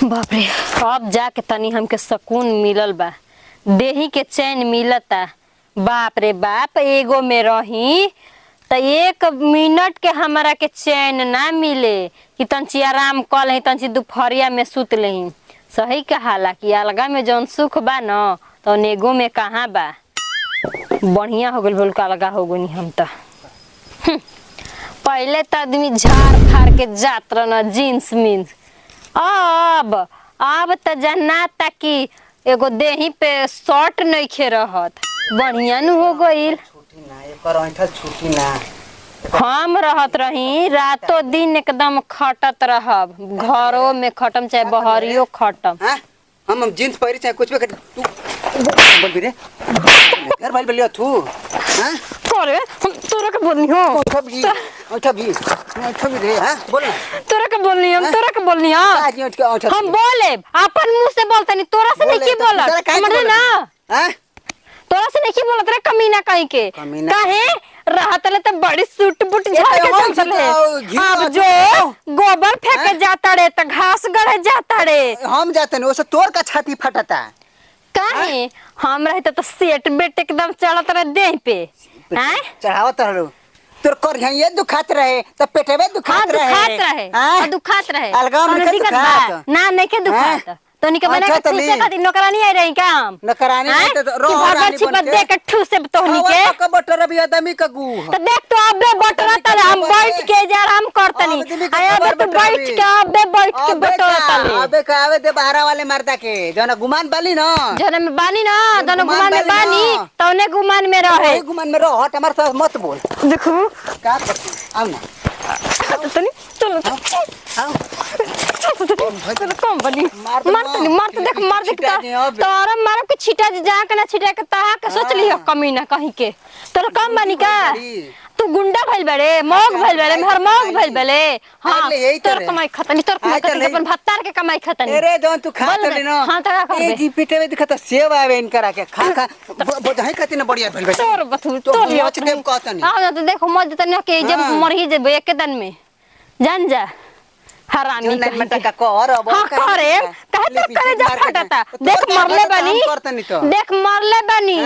बाप रे, अब जाके तनी हमके सुकून मिलल बा, देही के चैन मिलता। बाप रे बाप, एगो में रही त 1 मिनट के हमरा के चैन ना मिले कि तंची आराम कर ले, तंची दोपहरिया में सुत लेही। सही कहाला कि अलगा में जौन सुख बा न तो एगो में कहाँ बा। बढ़िया हो गल बोल का अलगा हो गनी हम त। पहले त आदमी झाड़ फाड़ के जात रहना जीन्स मीन्स, अब त जन्नाता कि एगो देही पे शर्ट नइखे रहत। बढ़िया न हो गइल। छुट्टी ना एकर ऐठा छुट्टी ना। हम रहत रही रातों दिन एकदम खटत रहब, घरों में खटम चाहे बहरियो खटम। हां हम जीन्स पहिरी चाहे कुछ भी कर तू बोल भी रे घर भाई बोलियो तू। हां अरे हम तोरा के बोलनी हो, ऐठा भी रे। हां बोल ना, तोरा के बोलनी हम, तोरा के बोलनी हां। हम बोले अपन मुंह से बोलतनी, तोरा से नहीं की बोलत समझ ना। हां तोरा से नहीं बोलत रे कमीना कहीं के। काहे रहतले त बड़ी सूट बूट झाड़ के चलले। अब जो गोबर फेंके जाता रे त घास गड़े जाता रे। हम जाते नहीं, ओसे तोर का छाती फटता। काहे हम रहते तो सेट बेट एकदम चढ़त रहे देह पे। हैं चढ़ावत रहलो तोर कर ये दुखात रहे त पेटवे दुखात रहे। दुखात रहे अलगाव में दिक्कत बा ना, नहीं के दुखात तो निके बना के ठूसे खातिर नौकरानी आई रही काम। नौकरानी नहीं तो रोहरानी बन के दे के ठूसे तोहनी के का बटर अभी आदमी का गू तो देख तो अबे बटरा तले हम बैठ के जा आराम करतनी। अबे तो बैठ के बटरा तले अबे का आवे दे बहरा वाले मर्दा के जना गुमान बाली ना, जना में बानी ना, दोनों गुमान में बानी तौने गुमान में रहे। गुमान में रह, हट हमारे साथ मत बोल। देखो का करती आओ ना तनी चलो आओ चलो कम बनी मार तो देख मार दिखता तोरा मारो के छिटा जा के ना छिटा के ता के सोच लियो कमीना कहीं के तोरा कम बनी का। तू गुंडा भइल बड़े, मोग भइल बड़े, घर मोग भइल बड़े। हां तोर कमाई खतनी, तोर कमाई खतनी अपन भत्तार के कमाई खतनी। अरे जौन तू खा तली ना हां तका कर ए जी पेटे में दिखता सेव आवे इन करा के खा बोझाई खाती ना बढ़िया भइल बे तोर बथू तोर मच देव कहतनी। हां तो देखो मज तने के जब मरही जेबे एक दिन में जान जा हरामी में टका कर अब करे कहत करे जा फटता। देख मरले बानी, देख मरले बानी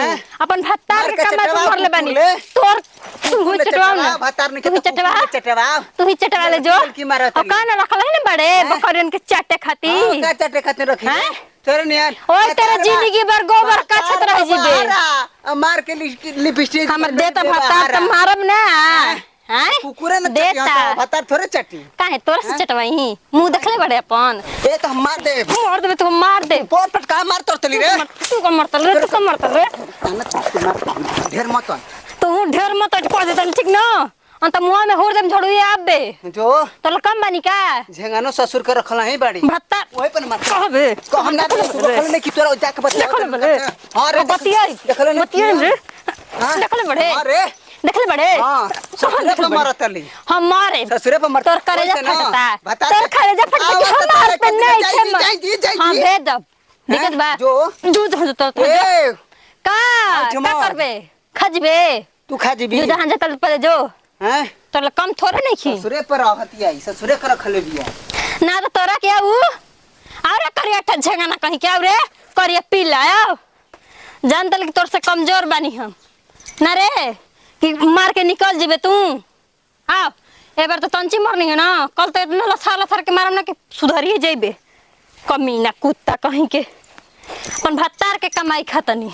अपन भत्तार के कमाई से मरले बानी। तोर तू चटवाओ ना भत्तार ने चटवाओ तू ही चटवा ले जो और कान रखल है ना बड़े बकरियन के चाटे खाती का चाटे खाती रखी तोरे नियार ओए तेरा जिंदगी भर गोबर काछत रह जीबे। मार के लिपस्टिक हमर देता भत्तार त मारब ना। हां कुकुरे न देता भत्तार थोड़े चटी काहे तोरा से चटवाई मुंह देखले बड़े अपन। ए तो हम मार दे तो मार दे पोर पटका मार तोरतली रे। तू को मारतल रे, तू को मारतल रे ढेर मत तू ढेर मत कर देता ठीक ना। अंत मुंह में होर दम झड़ुए आबे जो तोल कम बनी का झेंगानो ससुर के रखला है बाड़ी भत्ता ओए पर मार कहबे को हम ना रखले नहीं कि तोरा जाके बता। हां रे बतिया देखले बतिया रे देखले बड़े अरे देखले बड़े हां ससुरे पे मारतली हम मारे ससुरे पे मार तोर करेजा फटता तोर करेजा फटता हमार पे नहीं छे। हां भेज दब दिक्कत बा जो दूध हो तो का करबे खजबे तू खाजीबी जो जहां जतल पर जो हैं तोला कम थोड़े नहीं खी ससुरे पर रहती आई ससुरे कर रखले बिया ना तो तोरा क्या ऊ और करिया ठझंगा ना कहीं क्या रे करिया पी लायो जान तल कि तोर से कमजोर बानी हम ना रे कि मार के निकल जेबे तू। आओ ए बार तो तंची मरनी है ना, कल तो इतना लथार के मारम ना कि सुधरिए जेबे कमीना कुत्ता कहीं के अपन भत्तार के कमाई खतनी।